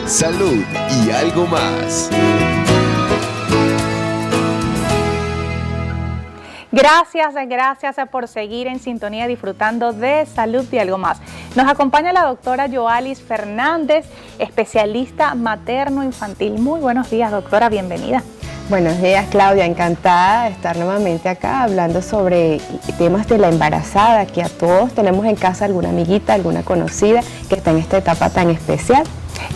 salud y algo más. Gracias por seguir en sintonía disfrutando de Salud y algo más. Nos acompaña la doctora Yoalis Fernández, especialista materno-infantil. Muy buenos días, doctora, bienvenida. Buenos días, Claudia, encantada de estar nuevamente acá hablando sobre temas de la embarazada, que a todos tenemos en casa alguna amiguita, alguna conocida que está en esta etapa tan especial.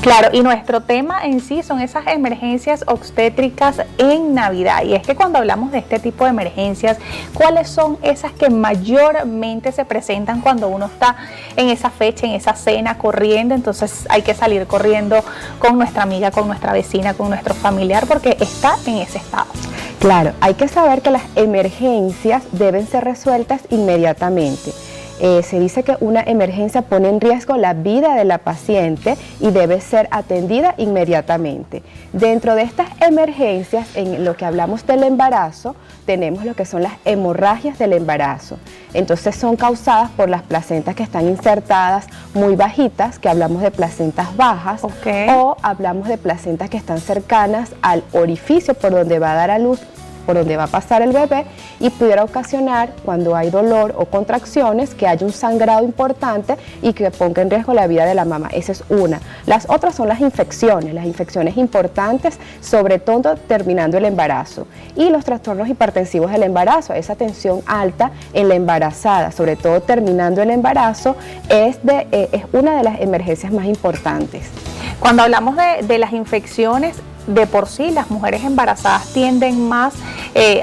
Claro, y nuestro tema en sí son esas emergencias obstétricas en Navidad. Y es que cuando hablamos de este tipo de emergencias, ¿cuáles son esas que mayormente se presentan cuando uno está en esa fecha, en esa cena, corriendo? Entonces hay que salir corriendo con nuestra amiga, con nuestra vecina, con nuestro familiar, porque está en ese estado. Claro, hay que saber que las emergencias deben ser resueltas inmediatamente. Se dice que una emergencia pone en riesgo la vida de la paciente y debe ser atendida inmediatamente. Dentro de estas emergencias, en lo que hablamos del embarazo, tenemos lo que son las hemorragias del embarazo. Entonces son causadas por las placentas que están insertadas muy bajitas, que hablamos de placentas bajas, o hablamos de placentas que están cercanas al orificio por donde va a dar a luz, por donde va a pasar el bebé, y pudiera ocasionar, cuando hay dolor o contracciones, que haya un sangrado importante y que ponga en riesgo la vida de la mamá. Esa es una. Las otras son las infecciones importantes, sobre todo terminando el embarazo, y los trastornos hipertensivos del embarazo. Esa tensión alta en la embarazada, sobre todo terminando el embarazo, es una de las emergencias más importantes. Cuando hablamos de las infecciones, de por sí las mujeres embarazadas tienden más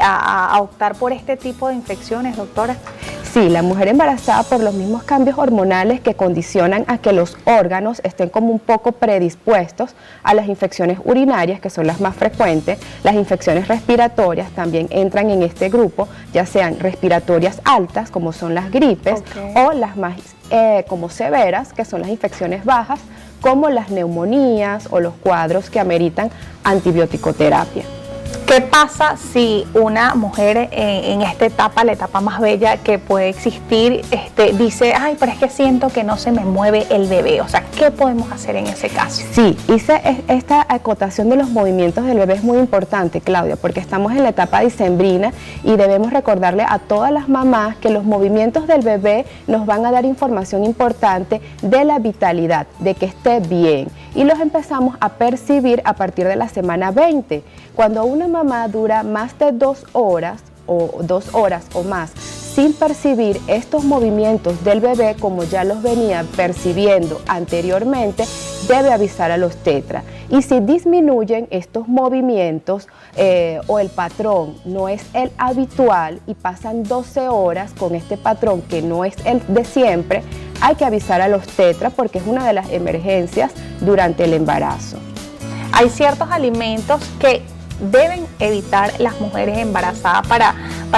a optar por este tipo de infecciones, doctora. Sí, la mujer embarazada, por los mismos cambios hormonales que condicionan a que los órganos estén como un poco predispuestos a las infecciones urinarias, que son las más frecuentes, las infecciones respiratorias también entran en este grupo, ya sean respiratorias altas, como son las gripes, o las más como severas, que son las infecciones bajas, como las neumonías o los cuadros que ameritan antibiótico-terapia. ¿Qué pasa si una mujer en esta etapa, la etapa más bella que puede existir, dice, ay, pero es que siento que no se me mueve el bebé? O sea, ¿qué podemos hacer en ese caso? Sí, esta acotación de los movimientos del bebé es muy importante, Claudia, porque estamos en la etapa dicembrina y debemos recordarle a todas las mamás que los movimientos del bebé nos van a dar información importante de la vitalidad, de que esté bien. Y los empezamos a percibir a partir de la semana 20. Cuando una mamá dura más de 2 horas o más sin percibir estos movimientos del bebé, como ya los venía percibiendo anteriormente, debe avisar al obstetra. Y si disminuyen estos movimientos o el patrón no es el habitual y pasan 12 horas con este patrón que no es el de siempre, hay que avisar al obstetra porque es una de las emergencias durante el embarazo. Hay ciertos alimentos que deben evitar las mujeres embarazadas para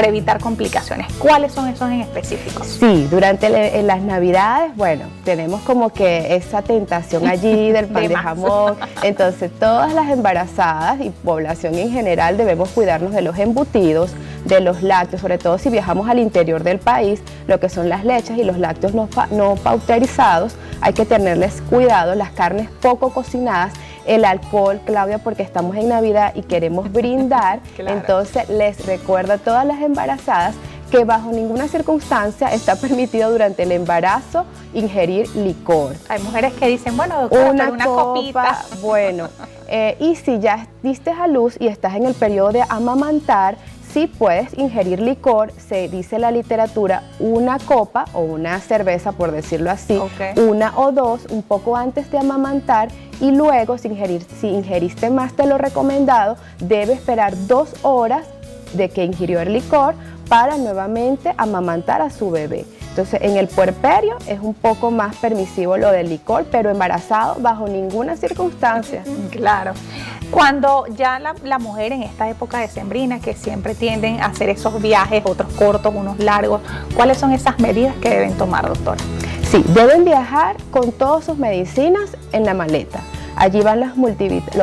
evitar complicaciones. ¿Cuáles son esos en específico? Sí, durante las Navidades, bueno, tenemos como que esa tentación allí del pan de jamón. Entonces, todas las embarazadas y población en general debemos cuidarnos de los embutidos, de los lácteos, sobre todo si viajamos al interior del país, lo que son las leches y los lácteos no pasteurizados, hay que tenerles cuidado, las carnes poco cocinadas, el alcohol, Claudia, porque estamos en Navidad y queremos brindar. Claro. Entonces les recuerdo a todas las embarazadas que bajo ninguna circunstancia está permitido durante el embarazo ingerir licor. Hay mujeres que dicen, bueno, doctora, una copita. Bueno, y si ya diste a luz y estás en el periodo de amamantar, sí puedes ingerir licor, se dice en la literatura, una copa o una cerveza, por decirlo así, una o dos, un poco antes de amamantar, y luego si ingeriste más de lo recomendado, debe esperar 2 horas de que ingirió el licor para nuevamente amamantar a su bebé. Entonces, en el puerperio es un poco más permisivo lo del licor, pero embarazado bajo ninguna circunstancia. Claro. Cuando ya la mujer en esta época decembrina, que siempre tienden a hacer esos viajes, otros cortos, unos largos, ¿cuáles son esas medidas que deben tomar, doctora? Sí, deben viajar con todas sus medicinas en la maleta. Allí van los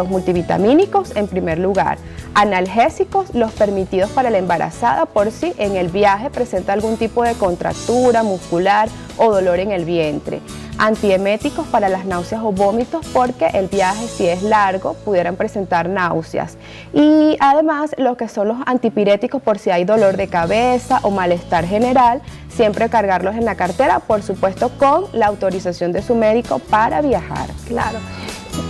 multivitamínicos en primer lugar. Analgésicos, los permitidos para la embarazada por si en el viaje presenta algún tipo de contractura muscular o dolor en el vientre. Antieméticos para las náuseas o vómitos, porque el viaje, si es largo, pudieran presentar náuseas. Y además lo que son los antipiréticos por si hay dolor de cabeza o malestar general, siempre cargarlos en la cartera, por supuesto con la autorización de su médico para viajar. Claro.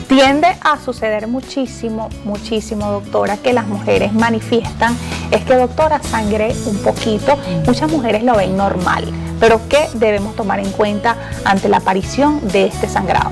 Tiende a suceder muchísimo, doctora, que las mujeres manifiestan, es que doctora, sangré un poquito, muchas mujeres lo ven normal, pero ¿qué debemos tomar en cuenta ante la aparición de este sangrado?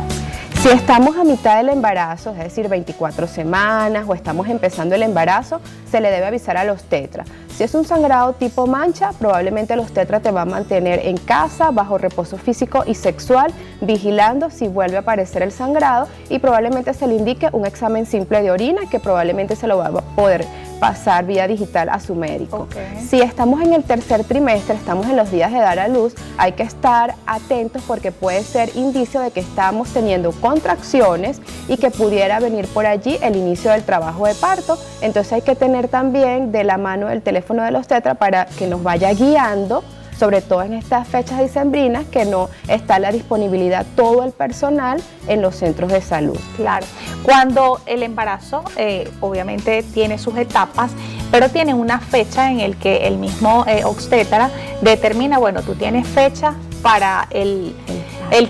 Si estamos a mitad del embarazo, es decir, 24 semanas o estamos empezando el embarazo, se le debe avisar al obstetra. Si es un sangrado tipo mancha, probablemente el obstetra te va a mantener en casa, bajo reposo físico y sexual, vigilando si vuelve a aparecer el sangrado, y probablemente se le indique un examen simple de orina que probablemente se lo va a poder pasar vía digital a su médico. Okay. Si estamos en el tercer trimestre, estamos en los días de dar a luz, hay que estar atentos porque puede ser indicio de que estamos teniendo contracciones y que pudiera venir por allí el inicio del trabajo de parto. Entonces hay que tener también de la mano el teléfono del obstetra para que nos vaya guiando, sobre todo en estas fechas dicembrinas, que no está la disponibilidad todo el personal en los centros de salud. Claro, cuando el embarazo obviamente tiene sus etapas, pero tiene una fecha en el que el mismo obstetra determina, bueno, tú tienes fecha para el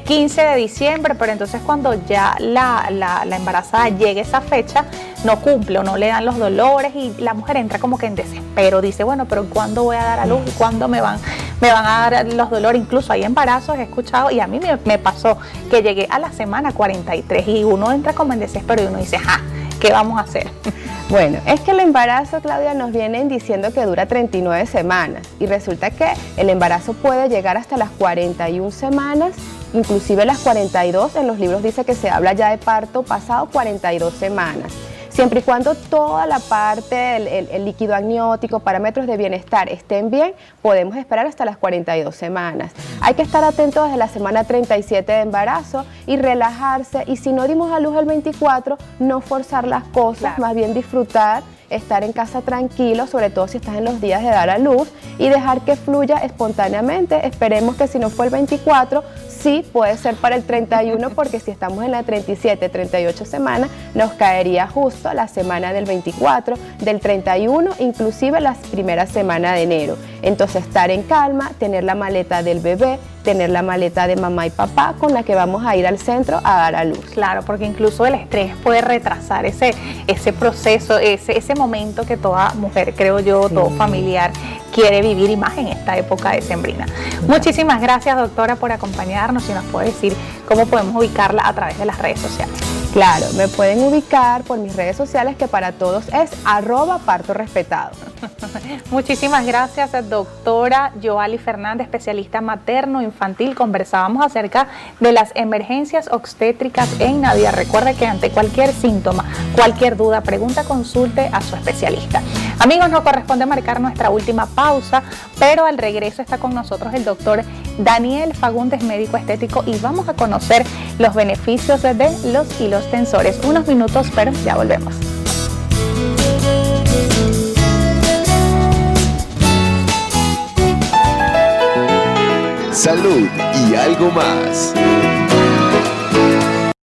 15 de diciembre, pero entonces cuando ya la embarazada llegue a esa fecha, no cumple o no le dan los dolores y la mujer entra como que en desespero, dice, bueno, pero ¿cuándo voy a dar a luz? ¿Y cuándo me van a dar los dolores? Incluso hay embarazos, he escuchado, y a mí me pasó que llegué a la semana 43 y uno entra como en desespero y uno dice, ¿qué vamos a hacer? Bueno, es que el embarazo, Claudia, nos vienen diciendo que dura 39 semanas y resulta que el embarazo puede llegar hasta las 41 semanas, inclusive las 42, en los libros dice que se habla ya de parto pasado 42 semanas. Siempre y cuando toda la parte, el líquido amniótico, parámetros de bienestar estén bien, podemos esperar hasta las 42 semanas. Hay que estar atentos desde la semana 37 de embarazo y relajarse, y si no dimos a luz el 24, no forzar las cosas, claro, más bien disfrutar, estar en casa tranquilo, sobre todo si estás en los días de dar a luz, y dejar que fluya espontáneamente. Esperemos que si no fue el 24, sí puede ser para el 31, porque si estamos en la 37, 38 semanas, nos caería justo la semana del 24, del 31, inclusive las primeras semanas de enero. Entonces estar en calma, tener la maleta del bebé, tener la maleta de mamá y papá con la que vamos a ir al centro a dar a luz. Claro, porque incluso el estrés puede retrasar ese proceso, ese momento que toda mujer, creo yo, sí, todo familiar quiere vivir, y más en esta época decembrina. Muchísimas gracias, doctora, por acompañarnos, y nos puede decir cómo podemos ubicarla a través de las redes sociales. Claro, me pueden ubicar por mis redes sociales, que para todos es @partorespetado. Muchísimas gracias, doctora Yoali Fernández, especialista materno-infantil. Conversábamos acerca de las emergencias obstétricas en Navidad. Recuerde que ante cualquier síntoma, cualquier duda, pregunta, consulte a su especialista. Amigos, nos corresponde marcar nuestra última pausa, pero al regreso está con nosotros el doctor Daniel Fagundes, médico estético, y vamos a conocer los beneficios de los hilos tensores. Unos minutos, pero ya volvemos. Salud y algo más.